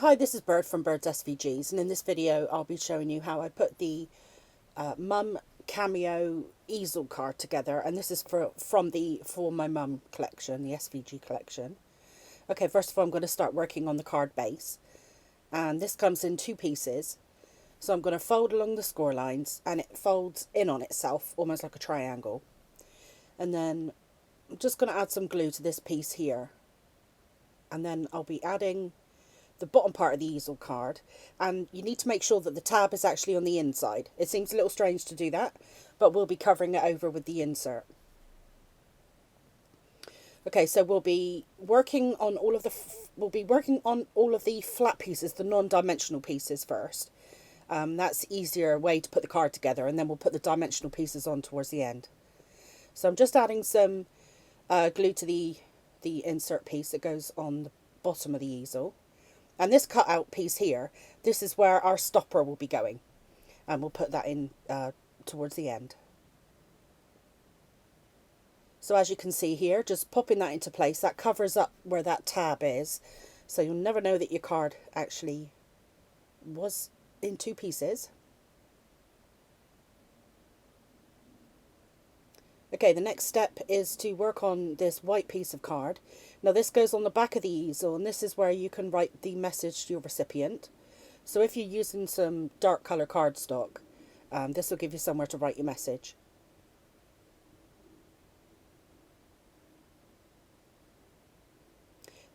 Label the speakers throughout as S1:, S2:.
S1: Hi, this is Bird from Bird's SVGs, and in this video I'll be showing you how I put the Mum Cameo Easel Card together, and this is from the For My Mum collection, the SVG collection. Okay, first of all I'm going to start working on the card base, and this comes in two pieces. So I'm going to fold along the score lines, and it folds in on itself, almost like a triangle. And then I'm just going to add some glue to this piece here, and then I'll be adding the bottom part of the easel card, and you need to make sure that the tab is actually on the inside. It seems a little strange to do that, but we'll be covering it over with the insert. Okay, so we'll be working on all of the flat pieces, the non-dimensional pieces first. That's easier way to put the card together, and then we'll put the dimensional pieces on towards the end. So I'm just adding some glue to the insert piece that goes on the bottom of the easel. And this cut out piece here, this is where our stopper will be going. And we'll put that in towards the end. So as you can see here, just popping that into place, that covers up where that tab is. So you'll never know that your card actually was in two pieces. Okay, the next step is to work on this white piece of card. Now this goes on the back of the easel, and this is where you can write the message to your recipient. So if you're using some dark colour cardstock, this will give you somewhere to write your message.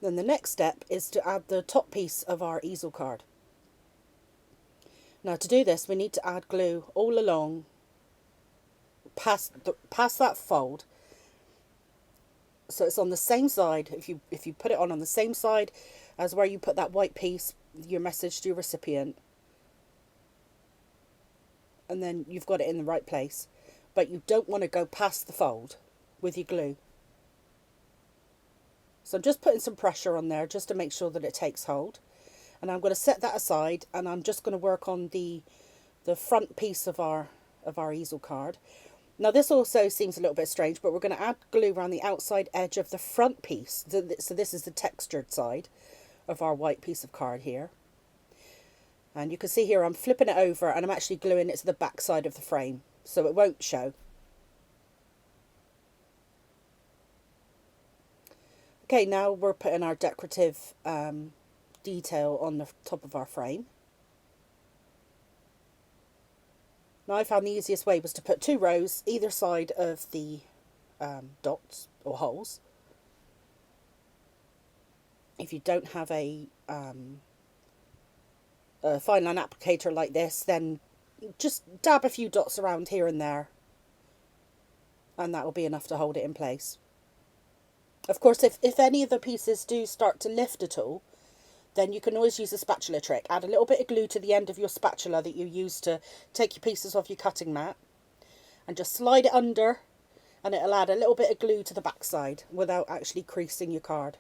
S1: Then the next step is to add the top piece of our easel card. Now to do this, we need to add glue all along past that fold, so it's on the same side. If you put it on the same side as where you put that white piece, your message to your recipient, and then you've got it in the right place. But you don't want to go past the fold with your glue. So I'm just putting some pressure on there just to make sure that it takes hold, and I'm going to set that aside, and I'm just going to work on the front piece of our easel card. Now this also seems a little bit strange, but we're going to add glue around the outside edge of the front piece. So this is the textured side of our white piece of card here. And you can see here I'm flipping it over, and I'm actually gluing it to the back side of the frame, so it won't show. Okay, now we're putting our decorative detail on the top of our frame. Now I found the easiest way was to put 2 rows either side of the dots or holes. If you don't have a fine line applicator like this, then just dab a few dots around here and there, and that will be enough to hold it in place. Of course, if any of the pieces do start to lift at all, then you can always use a spatula trick. Add a little bit of glue to the end of your spatula that you use to take your pieces off your cutting mat, and just slide it under, and it'll add a little bit of glue to the back side without actually creasing your card.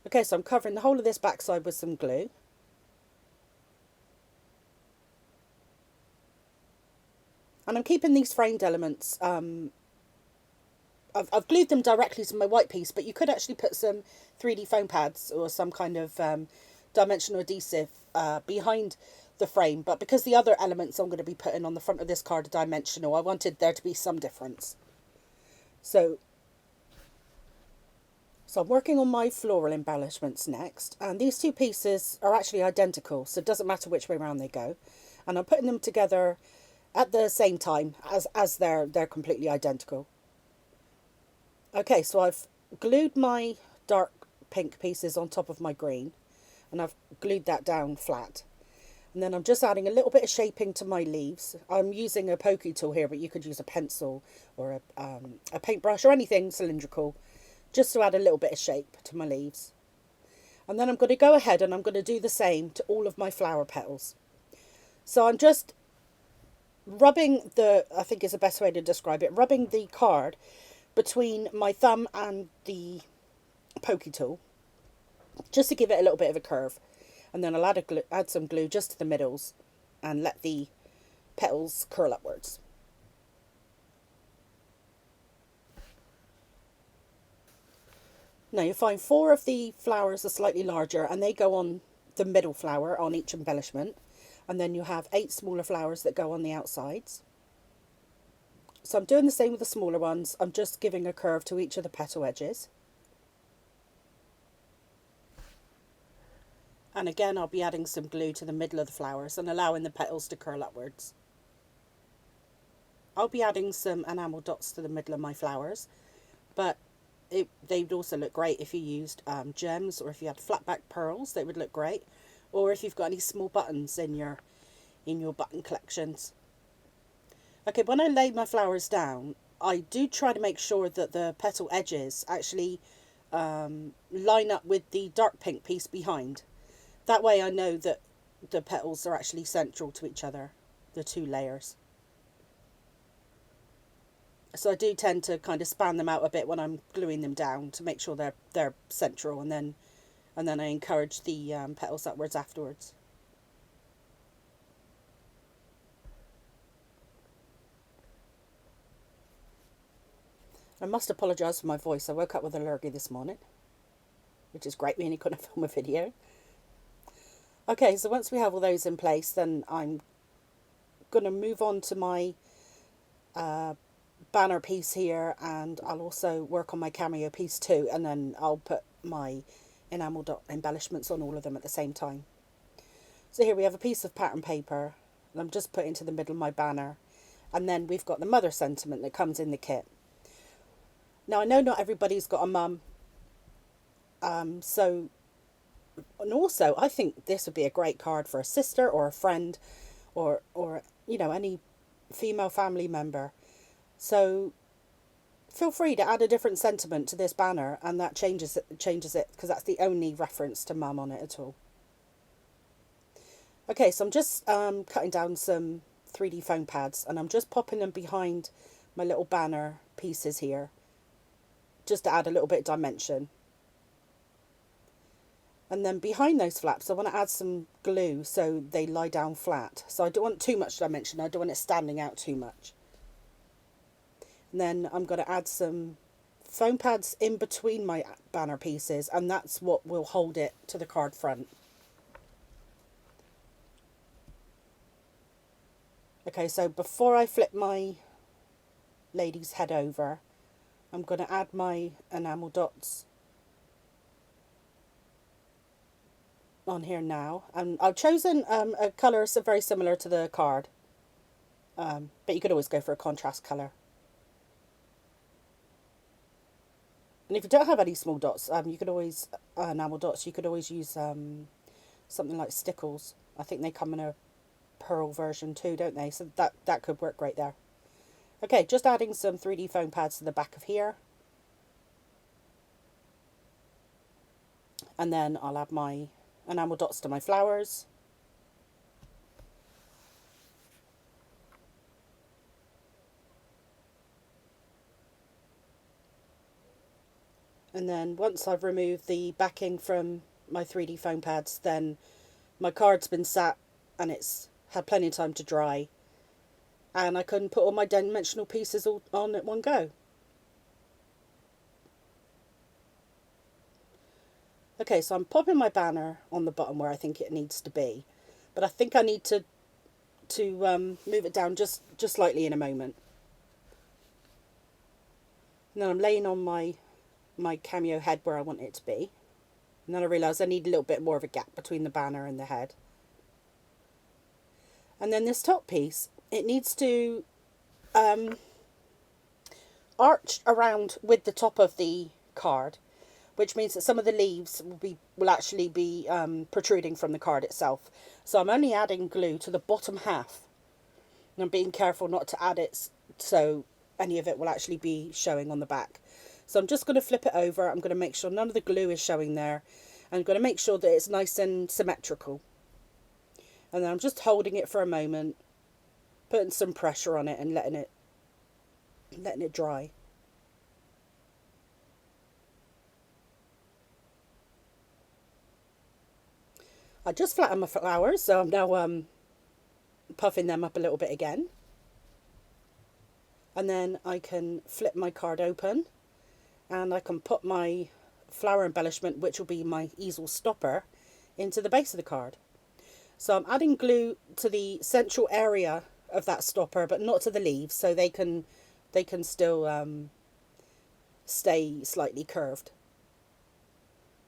S1: Okay, so I'm covering the whole of this back side with some glue. And I'm keeping these framed elements, I've glued them directly to my white piece, but you could actually put some 3D foam pads or some kind of dimensional adhesive behind the frame. But because the other elements I'm going to be putting on the front of this card are dimensional, I wanted there to be some difference. So I'm working on my floral embellishments next. And these two pieces are actually identical, so it doesn't matter which way around they go. And I'm putting them together at the same time as they're completely identical. Okay, so I've glued my dark pink pieces on top of my green, and I've glued that down flat. And then I'm just adding a little bit of shaping to my leaves. I'm using a pokey tool here, but you could use a pencil or a paintbrush or anything cylindrical, just to add a little bit of shape to my leaves. And then I'm going to go ahead and I'm going to do the same to all of my flower petals. So I'm just rubbing I think is the best way to describe it, rubbing the card between my thumb and the pokey tool, just to give it a little bit of a curve. And then I'll add some glue just to the middles and let the petals curl upwards. Now you find four of the flowers are slightly larger and they go on the middle flower on each embellishment. And then you have 8 smaller flowers that go on the outsides. So I'm doing the same with the smaller ones. I'm just giving a curve to each of the petal edges. And again, I'll be adding some glue to the middle of the flowers and allowing the petals to curl upwards. I'll be adding some enamel dots to the middle of my flowers, but they'd also look great if you used gems, or if you had flat back pearls, they would look great. Or if you've got any small buttons in your button collections. Okay, when I lay my flowers down, I do try to make sure that the petal edges actually line up with the dark pink piece behind. That way I know that the petals are actually central to each other, the two layers. So I do tend to kind of span them out a bit when I'm gluing them down to make sure they're central, and then I encourage the petals upwards afterwards. I must apologise for my voice. I woke up with a lurgy this morning, which is great when you couldn't film a video. Okay, so once we have all those in place, then I'm going to move on to my banner piece here, and I'll also work on my cameo piece too, and then I'll put my enamel dot embellishments on all of them at the same time. So here we have a piece of pattern paper, and I'm just putting to the middle of my banner, and then we've got the mother sentiment that comes in the kit. Now I know not everybody's got a mum, and also I think this would be a great card for a sister or a friend, or any female family member. So feel free to add a different sentiment to this banner, and that changes it, because that's the only reference to mum on it at all. Okay, so I'm just cutting down some 3D foam pads, and I'm just popping them behind my little banner pieces here, just to add a little bit of dimension. And then behind those flaps, I want to add some glue so they lie down flat. So I don't want too much dimension. I don't want it standing out too much. And then I'm going to add some foam pads in between my banner pieces, and that's what will hold it to the card front. Okay, so before I flip my lady's head over, I'm going to add my enamel dots on here now, and I've chosen a colour so very similar to the card, but you could always go for a contrast colour. And if you don't have any small dots, you could always enamel dots. You could always use something like stickles. I think they come in a pearl version too, don't they? So that could work great there. Okay, just adding some 3D foam pads to the back of here, and then I'll add my enamel dots to my flowers. And then once I've removed the backing from my 3D foam pads, then my card's been sat and it's had plenty of time to dry, and I can put all my dimensional pieces all on at one go. Okay, so I'm popping my banner on the bottom where I think it needs to be, but I think I need to move it down just slightly in a moment. And then I'm laying on my cameo head where I want it to be, and then I realise I need a little bit more of a gap between the banner and the head. And then this top piece, it needs to arch around with the top of the card, which means that some of the leaves will actually be protruding from the card itself. So I'm only adding glue to the bottom half, and I'm being careful not to add it so any of it will actually be showing on the back. So I'm just going to flip it over. I'm going to make sure none of the glue is showing there. I'm going to make sure that it's nice and symmetrical. And then I'm just holding it for a moment, putting some pressure on it and letting it dry. I just flattened my flowers, so I'm now puffing them up a little bit again. And then I can flip my card open, and I can put my flower embellishment, which will be my easel stopper, into the base of the card. So I'm adding glue to the central area of that stopper, but not to the leaves, so they can still stay slightly curved.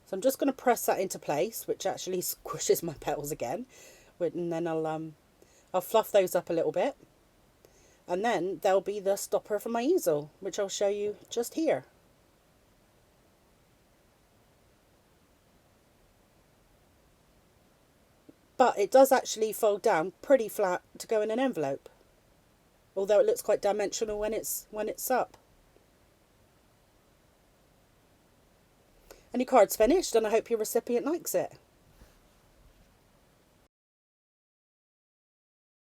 S1: So I'm just going to press that into place, which actually squishes my petals again. And then I'll fluff those up a little bit. And then there'll be the stopper for my easel, which I'll show you just here. But it does actually fold down pretty flat to go in an envelope. Although it looks quite dimensional when it's up. And your card's finished, and I hope your recipient likes it.